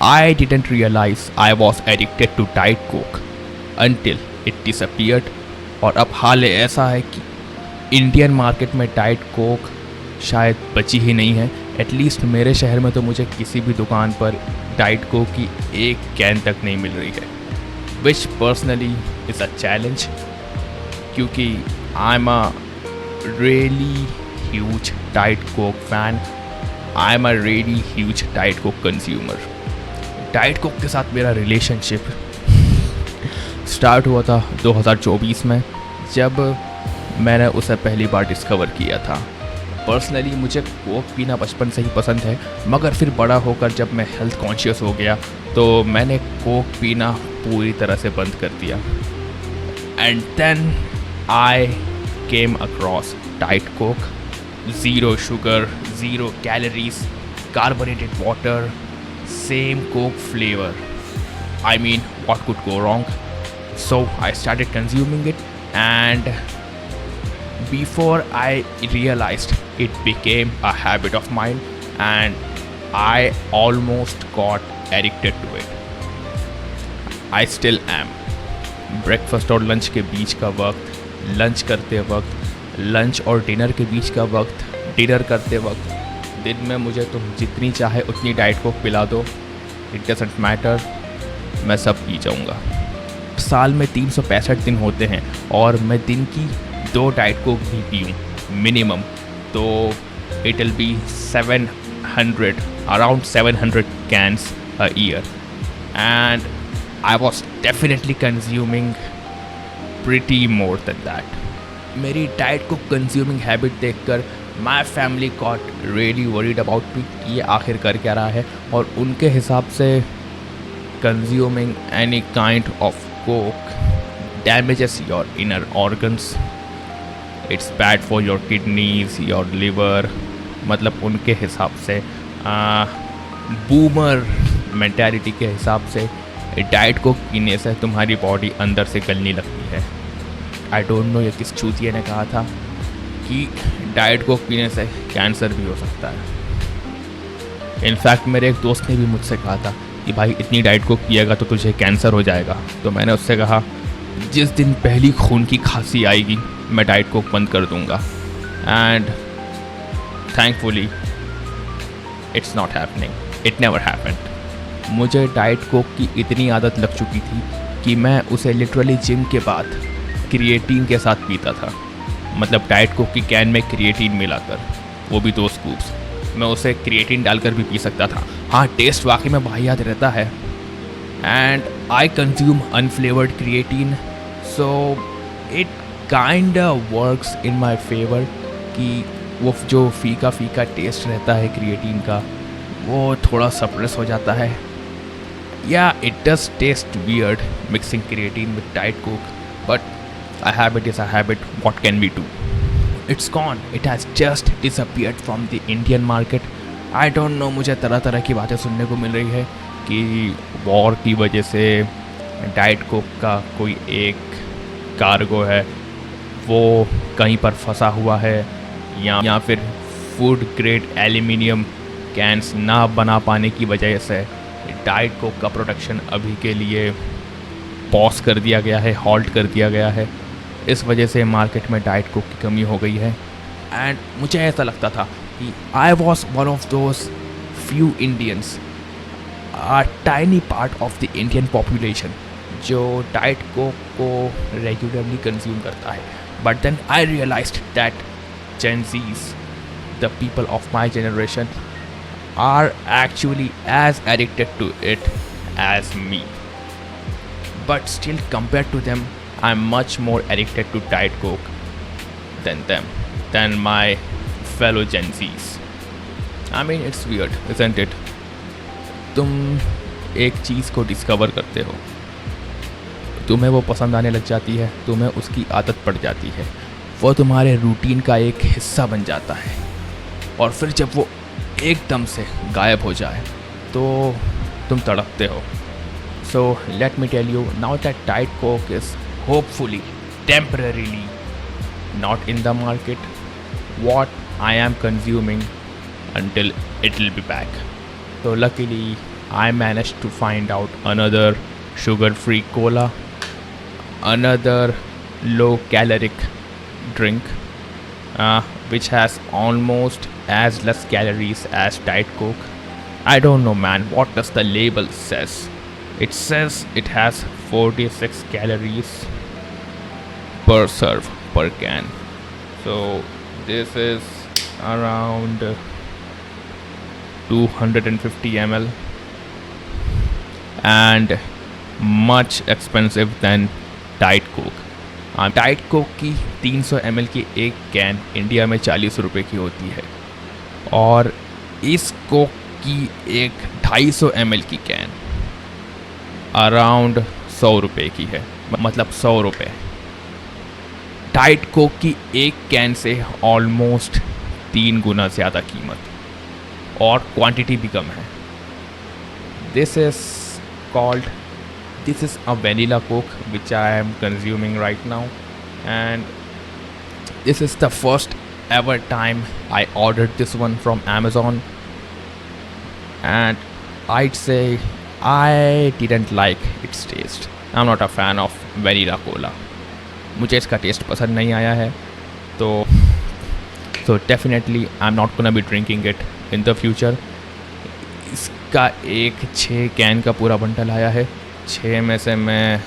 I didn't realize I was addicted to Diet Coke until it disappeared. और अब हाल ऐसा है कि इंडियन मार्केट में डाइट कोक शायद बची ही नहीं है। एटलीस्ट मेरे शहर में तो मुझे किसी भी दुकान पर डाइट कोक की एक कैन तक नहीं मिल रही है, विच पर्सनली इज़ अ चैलेंज, क्योंकि I am a really huge diet Coke fan. I am a really huge diet Coke consumer. Diet Coke के साथ मेरा रिलेशनशिप स्टार्ट हुआ था 2024 में, जब मैंने उसे पहली बार डिस्कवर किया था। पर्सनली मुझे कोक पीना बचपन से ही पसंद है, मगर फिर बड़ा होकर जब मैं हेल्थ कॉन्शियस हो गया तो मैंने कोक पीना पूरी तरह से बंद कर दिया। And then I came across diet Coke, zero sugar, zero calories, carbonated water, same Coke flavour. I mean, what could go wrong? So I started consuming it, and before I realized, it became a habit of mine, and I almost got addicted to it. I still am. Breakfast और lunch के बीच का वक्त, lunch करते वक्त, lunch और dinner के बीच का वक्त, डिनर करते वक्त, दिन में मुझे तुम जितनी चाहे उतनी डाइट कोक पिला दो, इट डजंट मैटर, मैं सब पी जाऊँगा। साल में 365 दिन होते हैं और मैं दिन की 2 डाइट कोक भी पीऊँ मिनिमम, तो it will be 700, around 700 cans a year, and I was definitely consuming pretty more than that. मेरी डाइट को कंज्यूमिंग हैबिट देखकर my family got really worried about me, ये आखिर कर क्या रहा है। और उनके हिसाब से consuming any kind of coke damages your inner organs. It's bad for your kidneys, your liver. मतलब उनके हिसाब से बूमर मेंटालिटी के हिसाब से डाइट को पीने से तुम्हारी बॉडी अंदर से गलने लगती है। आई डोंट नो ये किस चूतिए ने कहा था कि डाइट को पीने से कैंसर भी हो सकता है। इनफैक्ट मेरे एक दोस्त ने भी मुझसे कहा था कि भाई इतनी डाइट को पिएगा तो तुझे कैंसर हो जाएगा। तो मैंने उससे कहा जिस दिन पहली खून की खांसी आएगी मैं डाइट को बंद कर दूंगा, and thankfully it's not happening, it never happened. मुझे डाइट कोक की इतनी आदत लग चुकी थी कि मैं उसे लिटरली जिम के बाद क्रिएटिन के साथ पीता था। मतलब डाइट कोक की कैन में क्रिएटिन मिलाकर, वो भी 2 स्कूप्स। मैं उसे क्रिएटिन डालकर भी पी सकता था। हाँ, टेस्ट वाकई में वाहियात रहता है। And I consume unflavoured creatine, so it kind works in my favour कि वो जो फीका फीका टेस्ट रहता है क्रिएटिन का वो थोड़ा सप्रेस हो जाता है। या it does taste weird mixing creatine with diet Coke, but a habit is a habit. What can we do? It's gone. It has just disappeared from the Indian market. I don't know, मुझे तरह तरह की बातें सुनने को मिल रही है कि वॉर की वजह से डाइट कोक का कोई एक कार्गो है वो कहीं पर फंसा हुआ है, या फिर फूड ग्रेड एल्यूमिनियम कैंस ना बना पाने की वजह से डाइट कोक का प्रोडक्शन अभी के लिए पॉज कर दिया गया है, हॉल्ट कर दिया गया है। इस वजह से मार्केट में डाइट कोक की कमी हो गई है। एंड मुझे ऐसा लगता था कि I was one of those few Indians, a tiny part of the Indian population जो डाइट कोक को रेगुलरली कंज्यूम करता है। But then I realised that Gen Zs, the people of my generation, are actually as addicted to it as me. But still, compared to them, I'm much more addicted to Diet Coke than my fellow Gen Zs. I mean, it's weird, isn't it? तुम एक चीज़ को discover करते हो, तुम्हें वो पसंद आने लग जाती है, तुम्हें उसकी आदत पड़ जाती है, वो तुम्हारे रूटीन का एक हिस्सा बन जाता है, और फिर जब वो एकदम से गायब हो जाए तो तुम तड़पते हो. So let me tell you, now that Diet Coke is hopefully temporarily not in the market, what I am consuming until it will be back. So luckily I managed to find out another sugar-free cola, another low-caloric drink, which has almost as less calories as Diet Coke. I don't know, man. What does the label says? It says it has 46 calories per serve per can. So this is around 250 ml and much expensive than diet Coke. Diet Coke की 300 ml की एक can India में 40 रुपये की होती है और इस कोक की एक 250 ml की कैन अराउंड 100 रुपये की है, मतलब 100 रुपये. डाइट कोक की एक कैन से ऑलमोस्ट 3 गुना ज़्यादा कीमत और क्वांटिटी भी कम है. This is a vanilla coke which I am consuming right now, and this is the first ever time I ordered this one from Amazon, and I'd say I didn't like its taste. I'm not a fan of vanilla cola. मुझे इसका test पसंद नहीं आया है, तो definitely I'm not gonna be drinking it in the future. इसका एक 6 can का पूरा बंडल आया है. 6 में से मैं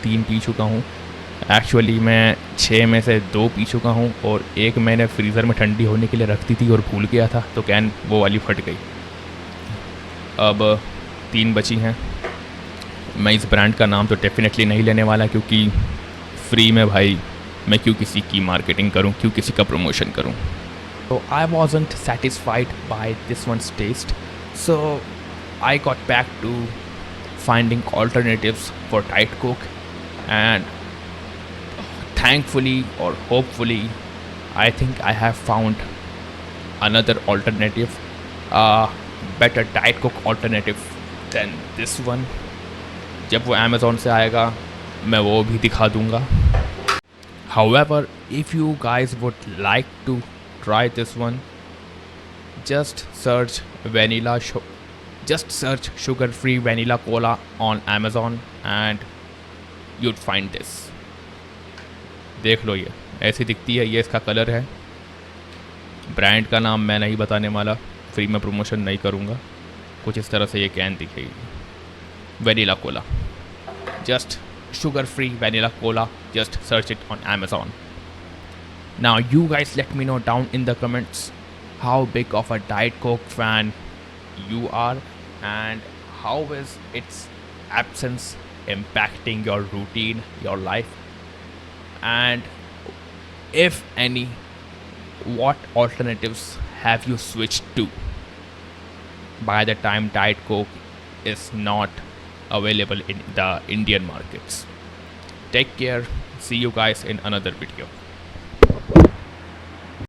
3 पी चुका हूँ. एक्चुअली मैं 6 में से 2 पी चुका हूँ और एक मैंने फ्रीज़र में ठंडी होने के लिए रख दी थी और भूल गया था, तो कैन वो वाली फट गई. अब 3 बची हैं. मैं इस ब्रांड का नाम तो डेफिनेटली नहीं लेने वाला, क्योंकि फ्री में भाई मैं क्यों किसी की मार्केटिंग करूँ, क्यों किसी का प्रमोशन करूँ. तो I wasn't satisfied by this once taste, so I got back to finding alternatives for Diet Coke, and thankfully or hopefully I think I have found another alternative, a better Diet Coke alternative than this one. जब वो Amazon से आएगा मैं वो भी दिखा दूंगा. However, if you guys would like to try this one, just search sugar-free vanilla cola on Amazon and you'd find this. देख लो, ये ऐसी दिखती है, ये इसका कलर है. ब्रांड का नाम मैं नहीं बताने वाला, फ्री में प्रमोशन नहीं करूँगा. कुछ इस तरह से ये कैन दिखेगी. Vanilla Cola, just sugar-free vanilla cola, just search it on Amazon. Now you guys let me know down in the comments how big of a Diet Coke fan you are, and how is its absence impacting your routine, your life, and if any, what alternatives have you switched to by the time Diet Coke is not available in the Indian markets. Take care. See you guys in another video.